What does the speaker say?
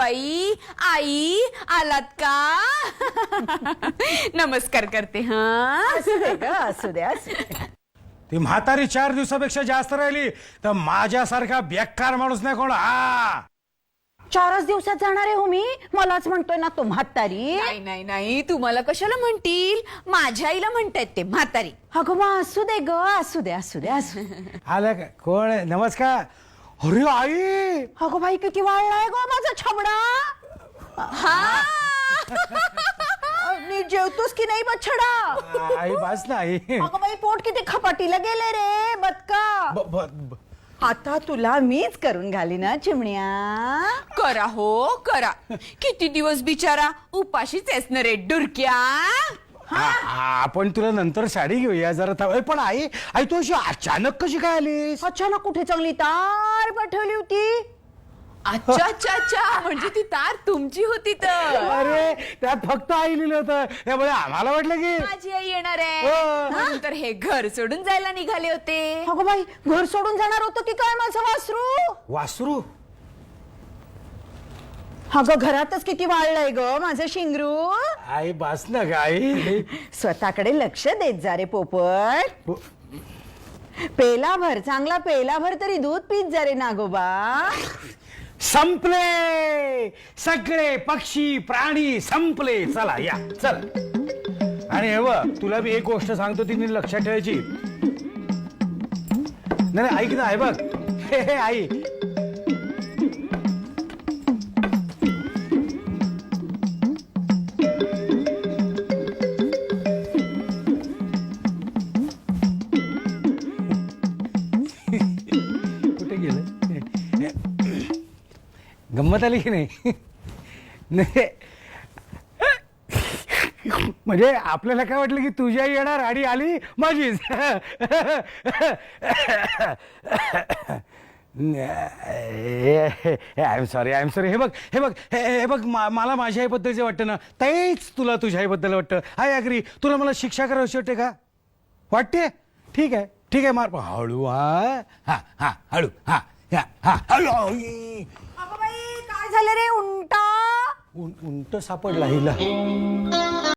By I आलात का? नमस्कार करते. हा असू दे ग, असू दे, असू दे. ती म्हातारी 4 दिवसापेक्षा जास्त राहिली तर माझ्यासारखा बेकार माणूस नाही कोण. हा 4च दिवसात जाणार आहे हो मी. मलाच म्हणतोय ना तो म्हातारी. नाही नाही नाही, तुम्हाला कशाला म्हणतील? माझ्या आईला म्हणतायत ते म्हातारी. अगं मग असू दे ग, असू दे, असू दे, असू दे. आलं का कोण? नमस्कार. अरे आई अगं बाई किती वाळलाय ग माझा छबडा. हा नीट जेवतोस की नाही बछडा? आई बस ना आई. अगं बाई पोट किती खपाटीला गेले रे बदका. आता तुला मीच करून घाली ना चिमण्या. करा हो करा. किती दिवस बिचारा उपाशीच आहेस ना रे डुरक्या. आपण तुला नंतर साडी घेऊया जरा थांब. पण आई आई तू अशी अचानक कशी काय आलीस? अचानक कुठे चांगली तार पाठवली होती. अच्छा अच्छा अच्छा, म्हणजे ती तार तुमची होती तर. अरे त्यात फक्त आई लिहिलं होतं. त्यामुळे आम्हाला वाटलं की माझी आई येणार आहे हो. म्हणून तर हे घर सोडून जायला निघाले होते. अगं बाई घर सोडून जाणार होतं की काय माझं वासरू? वासरू. अगं घरातच किती वाळलंय ग माझं शिंगरू. आई बस ना ग आई. स्वतःकडे लक्ष देत जा रे पोपट. पेला भर, चांगला पेला भर तरी दूध पीत जा रे नागोबा. संपले सगळे पक्षी प्राणी संपले. चला या चला. आणि हे बघ तुला मी एक गोष्ट सांगतो ती नीट लक्षात ठेवायची. नाही ऐक ना. हे बघ हे आई कुठे गेलं? गंमत आली की नाही? म्हणजे आपल्याला काय वाटलं की तुझी आई येणार आणि आली माझीच. I am sorry I am sorry. हे बघ हे बघ हे बघ मला माझ्या आईबद्दल जे वाटतं ना तेच तुला तुझ्या आईबद्दल वाटतं. I agree. तुला मला शिक्षा करावीशी वाटते का? वाटते? ठीक आहे ठीक आहे. मार हळू. हा हा हा हळू. हा हा हळू. अगं बाई काय झालं रे उंटा? उंट सापडला हिला.